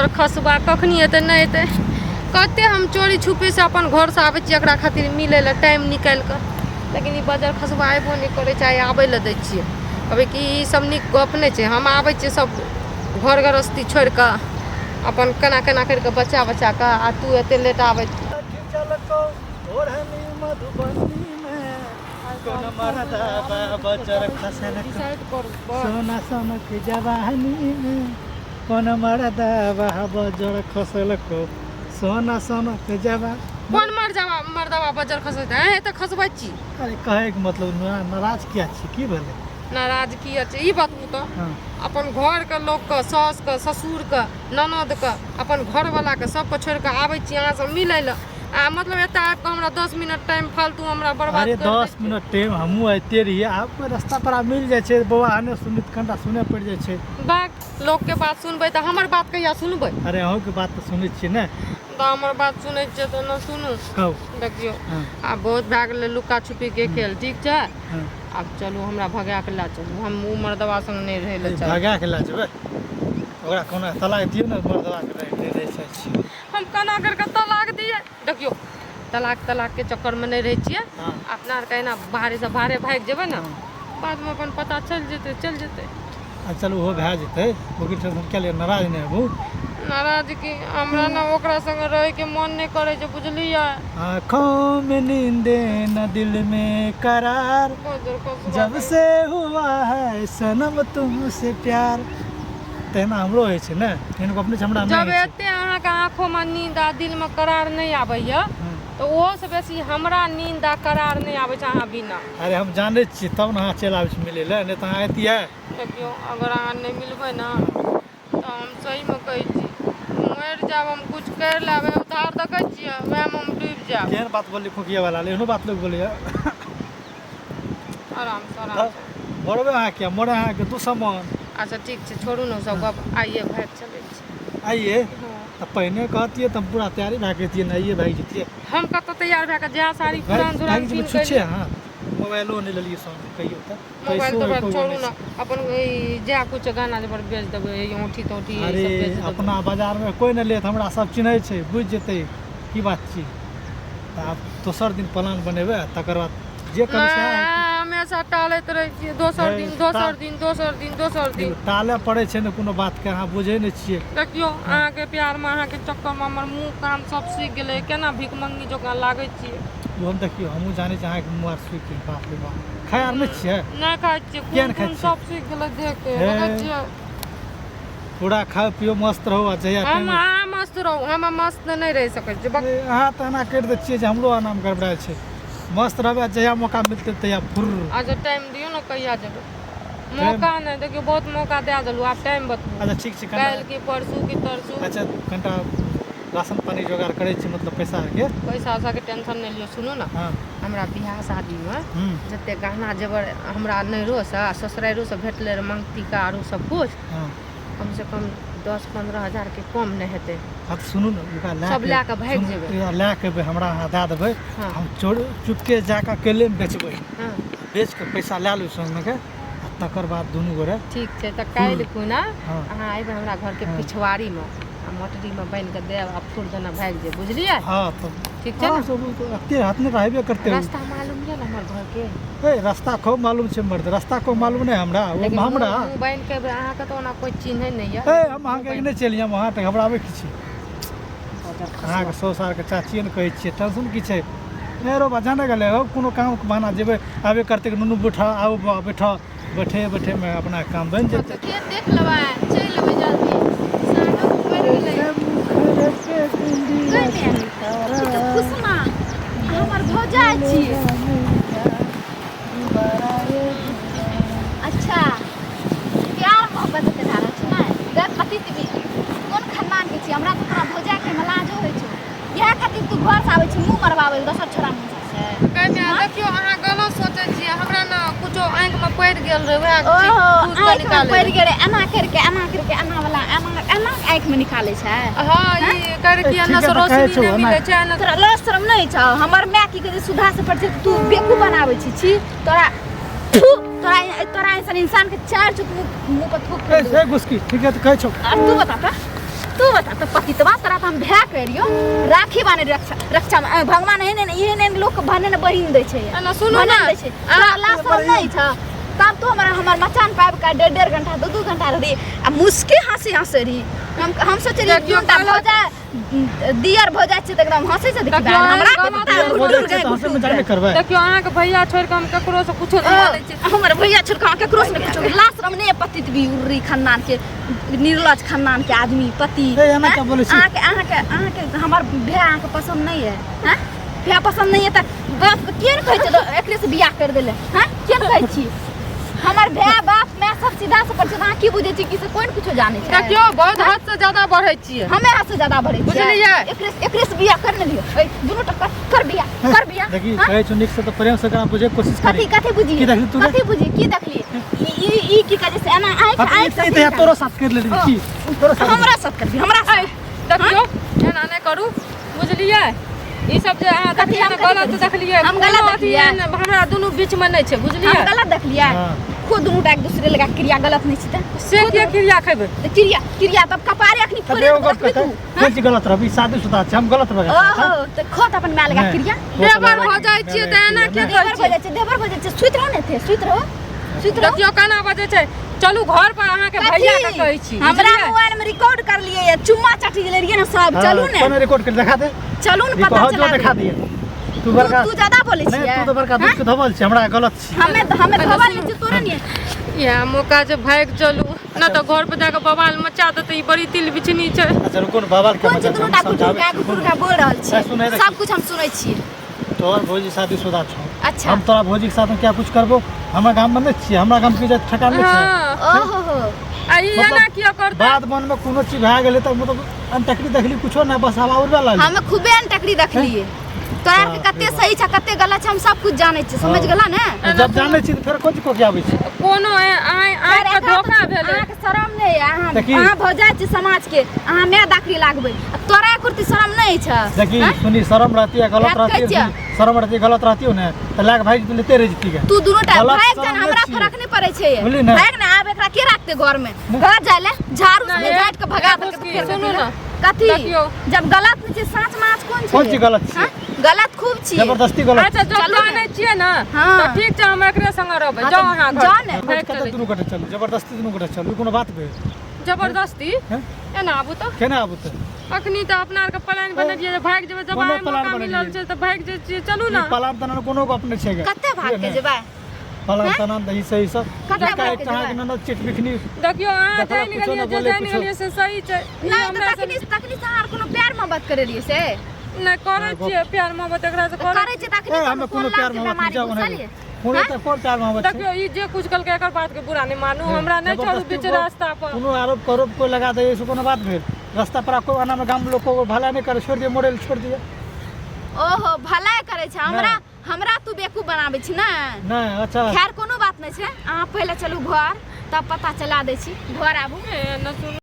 बजर खसबा कखनी एतै नहीं एतै कते हम चोरी छुपे से अपन घर से आबै छियै एकरा खातिर मिलै लए टाइम निकालि कऽ लेकिन ई बजर खसबा आइबो नहीं करे चाहे आबै लए दै छियै कहबै कि ई सब नीक गप नहीं छै हम आबै छियै सब घर गृहस्थी छोड़ि कऽ अपन केना केना करि कऽ बचा कऽ आ तू एते लेट आबै सोना सोना के जवानी में कौन मरदा बजर खसल को सोना सोना के जवानी कौन मर्दवा बजर खसैत है एतऽ खसबै छी अरे कहे के मतलब नाराज किया छी की भेलै नाराज किया छै ई बतबू तऽ हाँ। अपन घर के लोग के सास के ससुर के ननद के अपन घर वाला के सबके छोड़ि कऽ आबै छी अहाँ सब मिलै लए आ मतलब एतऽ आबि कऽ हमरा 10 मिनट टाइम फालतू हमरा बर्बाद अरे कर 10 मिनट टाइम हमहूँ अइते रहिए आब रास्ता पर मिल जाइ छै बौआ आने सुनित कनिटा सुने पड़ि जाइ छै बात लोग के बात सुनबै तऽ हमर बात कहिया सुनबै अरे अहूँके बात तऽ सुनै छियै ने तऽ हमर बात सुनै छियै तऽ न सुनू कहू देखियो हाँ। आब बहुत भए गेलै लुका छुपी के खेल ठीक छै हाँ। आब चलू हमरा भगा के ला चलू हम उ मर्दवा संग नहीं रहै लए चाहब भगा के ला जेबै ओकरा कोना तलाक दियौ ने मर्दवा के रहै छै हम केना करके तलाक दिए देखियो तलाक के चक्कर में नहीं रहे छियै हाँ। अपना आर कहना बाहरे से बाहरे भाग जेबै ना बाद में अपन पता चल जेतै आ चलू ओहो भए जेतै ओकर टेंशन क्या ले नाराज नहीं हेबू नाराज की हमरा ना ओकरा संग रहे के मन नहीं करे छै बुझलियै आँखों में नींदे न दिल में करार बजर खसबा जब से हुआ है सनम तुमसे प्यार तेना हमरो होइ छै ने इनको अपने हमरा जब एते अहाँके आँखों में नींद आ दिल में करार नहीं आबैया तो ओहो से बेसी हमरा नींद आ करार नहीं आबै छै अहाँ बिना अरे हम जानै छियै तब ने अहाँ चलि आबै छी मिलै लए नहि तऽ अहाँ अइतियै देखियो अगर अहाँ नहीं मिलबै ना तो हम सही में कहै छी मरि जाब हम कुछ कर लेबै उधार देखै छियै वएह में हम डूबि जाब केहन बात बोली खुकिया वाला एहनो बात लोग बोलिए आराम से मरबै अहाँ क्या मरे अहाँके दुश्मन अच्छा ठीक छै छोड़ू ने सब गप आइए भाग चलै छी आइए तऽ पहिने कहतियै तऽ हम पूरा तैयारी भए जैतियै ने आइए भागि जैतियै हम कतऽ तैयार भए कऽ जहाँ साड़ी पुरान दुरान भागि कीन जेबै छुच्छे के हाँ मोबाइलो नहि लेलियै सङ्ग कहियो तऽ मोबाइल तो पैसो छोड़ू ना अपन जा कुछ गाना जबर बेच देबै औंठी तौठी अरे सब बेच देबै अपना बाजारमे कोई नहि लेत हमरा सब चिन्है छै बुझि जेतै की बात छियै तऽ आब दोसर दिन प्लान बनेबै तकर बाद जे करै छै हमेशा टालैत रहै छियै दोसर दिन टाले पड़ै छै ने कोनो बातके अहाँ बुझै नहि छियै देखियो अहाँके प्यार में अहाँके चक्कर में हमर मुंह कान सब सीख गेलै केना भीख मंगी जकाँ लागै छियै ओ हम देखियो हमहूँ जानै छी अहाँके मुँह आर सुखि गेल बाप रे बाप खाय आर नहि छियै नहीं खाइ छियै किया नहि खाइ खून छियै? सब सीख गेलै देख के हे। देखै छियै पूरा खाओ पियो मस्त रहू आ जहिया हम अहाँ मस्त रहू हम मस्त नहीं रह सकै छी अहाँ तऽ एना करि दै छियै जे हमरो नाम गड़बड़ाय छै मस्त रहबै जहिया मौका मिलतै तहिया फुर अच्छा टाइम दियो ना कहिया जेबै मौका नहीं देखियो बहुत मौका दे देलू आप टाइम बतबू अच्छा ठीक छै काल्हि की परसू की तरसू अच्छा कनिटा राशन पानी जोगाड़ करै छी मतलब पैसा आरके पैसा वैसा के टेंशन नहीं लियो सुनू ना हाँ हमरा बियाह शादी में हूँ जते गहना जेवर हमरा नैहरो से ससुराइरो से भेटले रहे मंगतिका आरू सब कुछ हाँ कम से कम 10-15 हजार के कम नहीं हेतै हाँ तऽ सुनू ने ओकरा सब लए कऽ भागि जेबै। ओकरा लए के एबै, हमरा अहाँ दए देबै हाँ। हम चुपके जाकऽ अकेलेमे बेचबै हाँ बेच के पैसा लए लेबै संगमे के आ तकर बाद दुनू गोरे ठीक छै तऽ काल्हि खुना हाँ। अहाँ अयबै हमरा घर के हाँ। पिछवाड़ी में आ मोटरी में बांध के देब आ फूल देना भागि जाए बुझलियै हाँ तो ठीक छै हाँ ना सब अते हाथ में रहबे करते हो रास्ता मालूम यऽ ना हमर घर के ए रास्ता खूब मालूम छै मर्द रास्ता खूब मालूम नहीं हमरा लेकिन हमरा मुँह बांध के एबै, अहाँके तऽ ओना कोई चिन्है नहीं ए यऽ हम अहाँके नहि चलिए हम अहाँ तक घबराबै की छी अहाँके 100 सालके चाचिए ने कहै छियै टेंशन की छै नहि रो जाने गेलै हो कोनो काम के बहाना जेबै आबे करते कि नुनू बैठा आओ बैठा बैठे में अपना काम बनि जेतै खेत देख लेबै चलि लेबै जल्दी साँझो पड़ि गेलै खुशमा हमर भौजाइ छियै अच्छा प्यार मोहब्बत के धारा छै ने देख कथी भी कोन खानदान के छी हमरा तो तोरा भौजा के मलाजो होइ छै इएह खातिर तू घर से आबै छी मुंह मरबाबै दोसर छोरा मुंह से कहमे देखियो अहाँ गलत सोचै छियै हमरा ना कुछो आंखि में पड़ि गेल रहे वएह ओहो चीज आँखि में निकाले पड़ि गेलै एना करके एना वाला एना आँखि में निकालै छै हाँ ई करके एना से रोशनी नहीं मिलै छै ना तोरा लज शरम नहीं छौ हमर माय की कहै सुधा से पड़ छै तू बेकूफ बनाबै छी तोरा तोरा ऐसा इंसान के चार चुक मुंह पर थूक ए घुसकी ठीक है तो कहै छौ तू बता ता तू तू बता तो पतितवा तोरा तो हम भए करियो राखी बाने रक्षा भगवान एहन लोग के भने ने बहिन दै छै ना सुनो ना दै छै लाश नहीं छ तब तो हमर मचान पाइब का 1.5 घंटा 2 घंटा रही आ मुस्की हंसे रही हम सोचे रही क्योंटा भौजा दियर भौजा छै त एकदम हंसे से देखि हमरा देखियो अहाँ के भैया छोड़ के हम ककरो से कुछो नहीं बोलै छी हमर भैया छोड़ के ककरो से कुछो लाश रमने पतित भी उर्री खानदान के निर्लज खानदान के आदमी पति अहाँ के हमर भैया अहाँ के पसंद नहीं है हैं भैया पसंद नहीं है त बाप के कहै छै एकरे से बियाह कर देले हैं के कहै छी हमर भैया बाप मैं सब सीधा से पर अहाँ की बुझै छी कि से कोन कुछो जानै छै देखियो बहुत हद से ज्यादा बढ़ै छी हमे हद से ज्यादा बढ़ै छी बुझलियै एकरे से बियाह कर ने लियो दुनू टक्कर कर बियाह देखी कहै छु निक से तो प्रेम से करा बुझे कोशिश करी कथी बुझी की देखली तू कथी बुझी की देखली ई की कहे से एना आइ से तोरो साथ कर लेली की तोरो साथ हमरा साथ करबी हमरा देखियो एना नहीं करू बुझलियै ई सब जे अहाँ कथी हम गलत देखलियै हम गलत देखलियै हमरा दुनू बीच में नहीं छै बुझलियै हम गलत देखलियै खुद दुनू एक दूसरे लगा क्रिया गलत नहीं छै से के क्रिया खेबै क्रिया तब कपारे अखनी फोड़े कोन चीज गलत रहबी शादीशुदा छै हम गलत भऽ ओहो त खोत अपन माय लगा क्रिया देवर हो जाइ छियै त एना के कहै छै देवर हो जाइ छै सुइत रहो ने थे सुइत रहो देखियो केना बजै छै चलू घर पर अहाँ के भैया के कहै छी हमरा मोबाइल में रिकॉर्ड कर लिए चुम्मा चाटी ले रहिए ना सब चलू ने कोनो रिकॉर्ड कर दिखा दे चलू ने पता चला दिखा दिए तू ज्यादा बोलै छियै नहीं तू तो बड़का दुख धवल छै हमरा गलत छै हमे धवल नहीं छै तोरे नहीं या मौका जे भाग चलू ना तो घर पे जाके बवाल मचा देते ई बड़ी तिल बिछनी छै अच्छा रुको बवाल के मचा दुनूटा बोल रहल छी सब कुछ हम सुनै छी तोहर भौजी शादीशुदा छौ अच्छा हम तोरा भौजी के साथ में क्या कुछ करबो हमरा गांव में नहीं छियै हमरा गांव के इज्जत ठका नहीं छै ओहो आ ई एना किया करते बात मन में कोनो चीज भए गेलै त मतलब अनटकरी देखली कुछो ना बस हवा उड़बे लागल हम खूबे अनटकरी देखलिए तोरा के कते सही छै कते गलत छै हम सब कुछ जानै छी समझ गेला ने जब जानै छी त फेर कोन को के आबै छै कोनो आइ के धोखा भेलै अहाँ के शरम नहीं अहाँ भौजाई छी समाज के अहाँ मैं दाखरी लागबै तोरा कुर्ती शरम नहीं छै देखी सुनी शरम रहती है गलत रहती है शरम रहती है गलत रहती हो ना त लाग भाई तू लेते रह जती है तू दोनों भाग जान हमरा फरक नहीं पड़ै छै भाग ना आब एकरा के राखते घर में घर जाय ले झाड़ू से झाट के भगा दे के सुनू ना कथी जब गलत नहीं छै साच माच कोन छै कोन चीज गलत छै गलत खूब छी जबरदस्ती गलत अच्छा जो जानै छियै ना त ठीक छै हम एकरे संग रहबै जाओ अहाँ जान कते दुनू कटे चल जबरदस्ती दुनू कटे चल कोनो बात भेल जबरदस्ती एना आबू त केना आबू त अखनी त अपना आर के प्लान बनेलिए जे भाग जेबै जब आइ मौका मिलल छै त भाग जे छियै चलू ना पलान तना कोनो गप नै छै कते भाग के जेबै पलान तना दही सही सब कते भाग के एकटा के ननद चिट बिखनी देखियो अहाँ जानि गेलिए जे जानि गेलिए से सही छै नहीं हमरा तकनी से आर कोनो प्यार मोहब्बत करे लिए से नहीं करै छियै प्यार मोहब्बत एकरा से करे छै तकनी हमें कोनो प्यार मोहब्बत नहीं जाव नहीं कोनो त कोन प्यार मोहब्बत देखियो ई जे कुछ कल के एकर बात के बुरा नहीं मानू हमरा नहीं छोड़ू बीच रास्ता पर कोनो आरोप करोप को लगा दे ऐसे कोनो बात भेल रास्ता पर को आना में गाम लोग को भला नहीं करे छोड़ दिए मोड़े छोड़ दिए ओहो भलाई करे छै हमरा तू बेवकूफ बनाबै छी ना नहीं अच्छा खैर कोनो बात नहीं छै अहाँ पहले चलू घर तब पता चला दै छी घर आबू न सुन